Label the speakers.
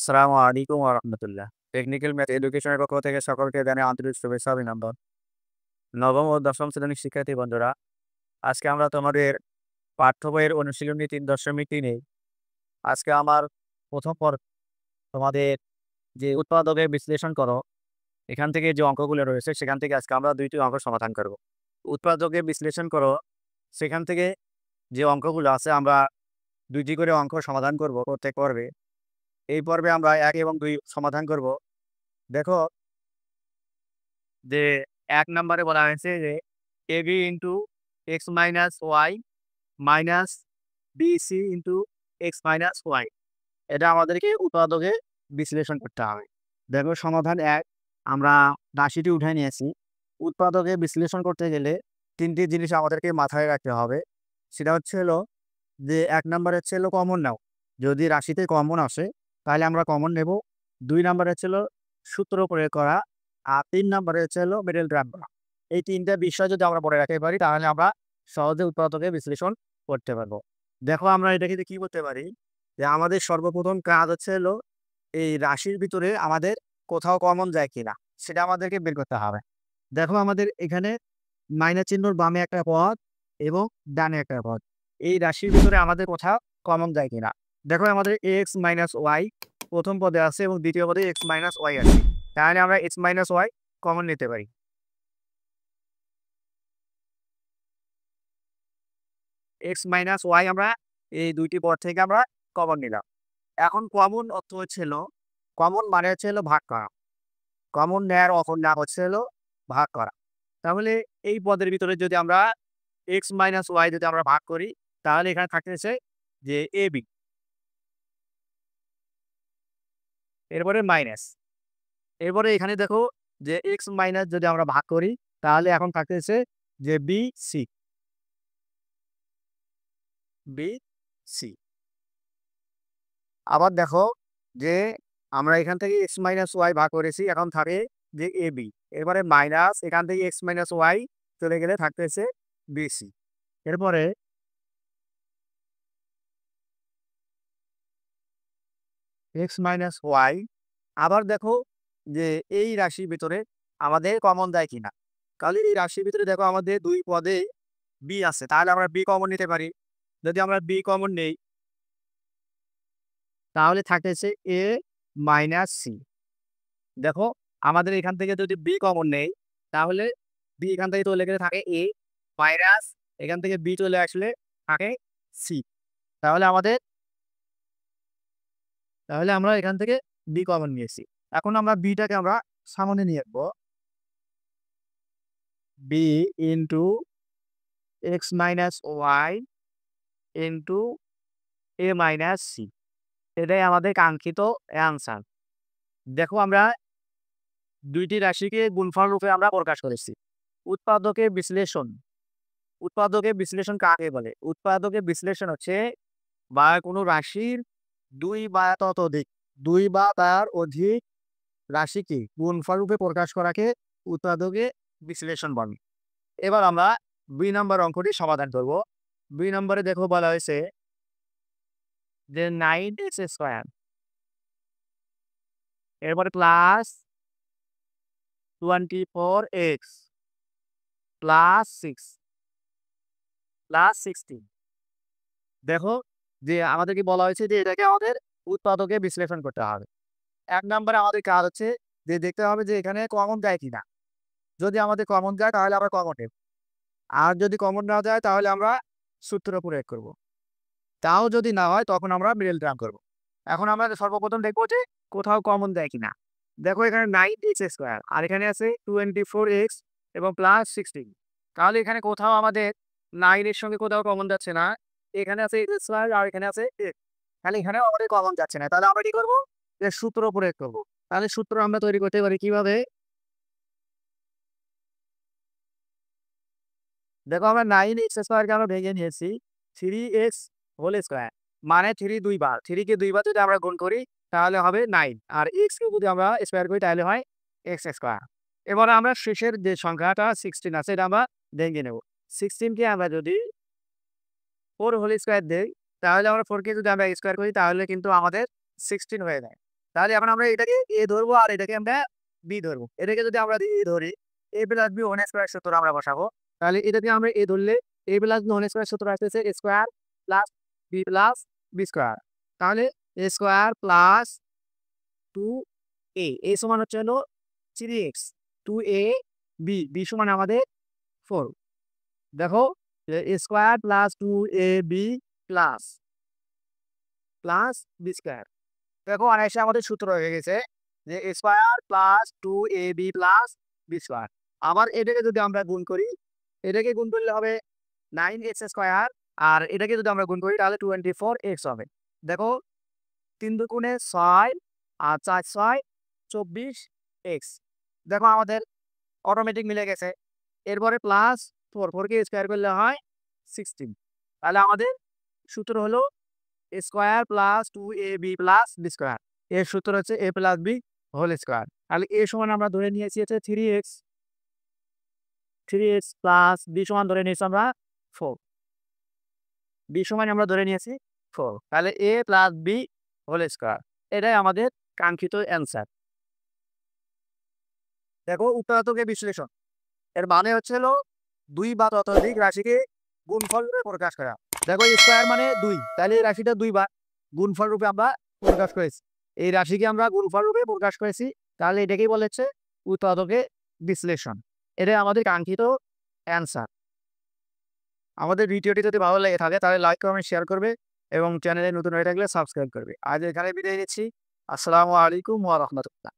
Speaker 1: আসসালামু আলাইকুম ওয়া রাহমাতুল্লাহ। টেকনিক্যাল ম্যাথ এডুকেশনের পক্ষ থেকে সকলকে জানাই আন্তরিক শুভেচ্ছা অভিনন্দন। নবম ও দশম শ্রেণীর শিক্ষার্থী বন্ধুরা, আজকে আমরা তোমাদের পাঠ্য বইয়ের অনুশীলনী ৩.৩ এ আজকে আমার ১ম পর্ব তোমাদের যে উৎপাদকের বিশ্লেষণ করো, এখান থেকে যে অঙ্কগুলো রয়েছে সেখান থেকে আজকে আমরা ২ টি অঙ্ক সমাধান করব। উৎপাদকের বিশ্লেষণ করো, সেখান থেকে যে অঙ্কগুলো আছে আমরা ২ টি করে অঙ্ক সমাধান করব প্রত্যেক পর্বে। এই পর্বে আমরা ১ এবং ২ সমাধান করব। দেখো যে ১ নম্বরে বলা হয়েছে যে AB into x minus y minus BC into x minus y. এটা আমাদেরকে উৎপাদকে বিশ্লেষণ করতে হবে। দেখো সমাধান ১ আমরা রাশিটি উঠায় নিয়েছি। উৎপাদকে বিশ্লেষণ করতে গেলে ৩ টি জিনিস আমাদেরকে মাথায় রাখতে হবে। সেটা হচ্ছে হলো যে ১ নাম্বার হচ্ছে হলো কমন নাও। যদি রাশিতে কমন আসে তাহলে আমরা কমন নেব। ২ নাম্বার হচ্ছে হলো সূত্র প্রয়োগ করা। আর ৩ নাম্বারে হচ্ছে হলো মিডল টার্ম করা। এই ৩ টা বিষয় যদি আমরা মনে রাখতে পারি তাহলে আমরা সহজে উৎপাদকে বিশ্লেষণ করতে পারবো। দেখো আমরা এটা কিন্তু কি করতে পারি যে আমাদের সর্বপ্রথম কাজ হচ্ছে হলো এই রাশির ভিতরে আমাদের কোথাও কমন যায় কিনা সেটা আমাদেরকে বের করতে হবে। দেখো আমাদের এখানে মাইনাস চিহ্নর বামে একটা পদ এবং ডানে একটা পদ। এই রাশির ভিতরে আমাদের কোথাও কমন যায় কিনা। দেখো আমাদের এক্স মাইনাস ওয়াই প্রথম পদে আছে এবং দ্বিতীয় পদে এক্স মাইনাস ওয়াই আছে। তাহলে আমরা এক্স মাইনাস ওয়াই কমন নিতে পারি। এক্স মাইনাস ওয়াই আমরা এই ২ টি পদ থেকে আমরা কমন নিলাম। এখন কমন অর্থ হচ্ছে হলো কমন মানে হচ্ছে হলো ভাগ করা। কমন নেয়ার অপর নাম হচ্ছে হলো ভাগ করা। তাহলে এই পদের ভিতরে যদি আমরা এক্স মাইনাস ওয়াই যদি আমরা ভাগ করি তাহলে এখানে থাকতেছে যে এবি, এরপরে মাইনাস। এরপরে এখানে দেখো যে এক্স মাইনাস যদি আমরা ভাগ করি তাহলে এখন থাকতেছে যে বিসি, বিসি। আবার দেখো যে আমরা এখান থেকে এক্স মাইনাস ওয়াই ভাগ করেছি, এখন থাকে যে এবি। এরপরে মাইনাস এখান থেকে এক্স মাইনাস ওয়াই চলে গেলে থাকতেছে বিসি। এরপরে এক্স মাইনাস ওয়াই। আবার দেখো যে এই রাশির ভিতরে আমাদের কমন দেয় কিনা। তাহলে এই রাশির ভিতরে দেখো আমাদের ২ পদে বি আছে, তাহলে আমরা বি কমন নিতে পারি। যদি আমরা বি কমন নেই তাহলে থাকতেছে এ মাইনাস সি। দেখো আমাদের এখান থেকে যদি বি কমন নেই তাহলে বি এখান থেকে চলে গেলে থাকে এ মাইনাস এখান থেকে বি চলে আসলে থাকে সি। তাহলে আমাদের তাহলে আমরা এখান থেকে বি কমন নিয়েছি। এখন আমরা বিটাকে আমরা সামনে নিয়ে আসবো। B into x minus y into a minus c. এটাই আমাদের কাঙ্ক্ষিত অ্যান্সার। দেখো আমরা ২ টি রাশিকে গুণফল রূপে আমরা প্রকাশ করেছি। উৎপাদকের বিশ্লেষণ। উৎপাদকের বিশ্লেষণ কাকে বলে? উৎপাদকের বিশ্লেষণ হচ্ছে বা কোনো রাশির ২ বা ততোধিক ২ বা তার অধিক রাশিকে গুণফল রূপে প্রকাশ করাকে উৎপাদকের বিশ্লেষণ বলে। এবার আমরা ২ নম্বর অঙ্কটি সমাধান করব। ২ নম্বরে দেখো বলা হয়েছে যে 9x স্কয়ার এরপরে প্লাস 24x প্লাস 6 প্লাস 16। দেখো যে আমাদেরকে বলা হয়েছে যে এটাকে আমাদের উৎপাদকে বিশ্লেষণ করতে হবে। ১ নম্বরে আমাদের কাজ হচ্ছে যে দেখতে হবে যে এখানে কমন যায় কিনা। যদি আমাদের কমন যায় তাহলে আমরা কমন নেব। আর যদি কমন না যায় তাহলে আমরা সূত্র প্রয়োগ করব। তাও যদি না হয় তখন আমরা মিডল টার্ম করব। এখন আমরা সর্বপ্রথম দেখব যে কোথাও কমন দেয় কিনা। দেখো এখানে 9x স্কয়ার আর এখানে আছে 24x এবং প্লাস 16। তাহলে এখানে কোথাও আমাদের 9 এর সঙ্গে কোথাও কমন যাচ্ছে না। এখানে আছে x স্কয়ার আর এখানে আছে x। তাহলে এখানেও আমাদের কমন যাচ্ছে না। তাহলে আমরা কি করব? যে সূত্র প্রয়োগ করব। তাহলে সূত্র আমরা তৈরি করতে পারি কিভাবে? দেখো আমরা 9x স্কয়ারকে আমরা ভেঙে নিয়েছি 3x হোল স্কয়ার। মানে 3 ২ বার। 3 কে ২ বার যদি আমরা গুণ করি তাহলে হবে 9 আর x কে যদি আমরা স্কয়ার করি তাহলে হয় x স্কয়ার। এবার আমরা শেষের যে সংখ্যাটা 16 আছে এটা আমরা ভেঙে নেব। 16 কে আমরা যদি 4 হোল স্কয়ার দেই তাহলে আমরা 4 কে যদি আমরা স্কয়ার করি তাহলে কিন্তু আমাদের 16 হয়ে যায়। তাহলে এখন আমরা এটাকে এ ধরবো আর এটাকে আমরা বি ধরবো। এটাকে যদি আমরা ধরি এ প্লাস বি হোল স্কয়ার সূত্র আমরা বসাবো। তাহলে এটাকে আমরা এ ধরলে এ প্লাস বি হোল স্কয়ার সূত্র আসতেছে এ স্কয়ার প্লাস বি স্কয়ার। তাহলে এ স্কয়ার প্লাস 2a এ সমান হচ্ছে হলো 3x 2a বি সমান আমাদের 4। দেখো a square plus 2ab plus b square. দেখো অনায়াসে আমাদের সূত্র হয়ে গেছে যে a square plus 2ab plus b square. আবার এটাকে যদি আমরা গুণ করি, এটাকে গুণ করলে হবে 9x স্কয়ার, আর এটাকে যদি আমরা গুণ করি তাহলে 24x হবে। দেখো 3 দুগুণে 6 আর 4 6 24x। দেখো আমাদের অটোমেটিক মিলে গেছে। এরপরে প্লাস 4 কে স্কয়ার করলে হয় 16। তাহলে আমাদের সূত্র হলো a square plus 2ab plus b square. এর সূত্র হচ্ছে a plus b whole square. তাহলে a সমান আমরা ধরে নিয়েছি হচ্ছে 3x প্লাস বি সমান ধরে নিয়েছি আমরা 4। বি সমান আমরা ধরে নিয়েছি 4। তাহলে a plus b whole square, এটাই আমাদের কাঙ্ক্ষিত অ্যান্সার। দেখো উত্তরার্থকের বিশ্লেষণ। এর মানে হচ্ছে হলো 2 বা ততোধিক রাশিকে গুণফল রূপে প্রকাশ করা। দেখো স্কয়ার মানে 2, তাহলে এই রাশিটা 2 বার গুণফল রূপে আমরা প্রকাশ করেছি। এই রাশিকে আমরা গুণফল রূপে প্রকাশ করেছি, তাহলে এটাকেই বলা হচ্ছে উৎপাদকের বিশ্লেষণ। এটাই আমাদের কাঙ্ক্ষিত অ্যান্সার। আমাদের ভিডিওটি যদি ভালো লেগে থাকে তাহলে লাইক কমেন্ট শেয়ার করবে এবং চ্যানেলে নতুন হয়ে থাকলে সাবস্ক্রাইব করবে। আজ এখানে বিদায় নিচ্ছি। আসসালামু আলাইকুম ওয়া রাহমাতুল্লাহ।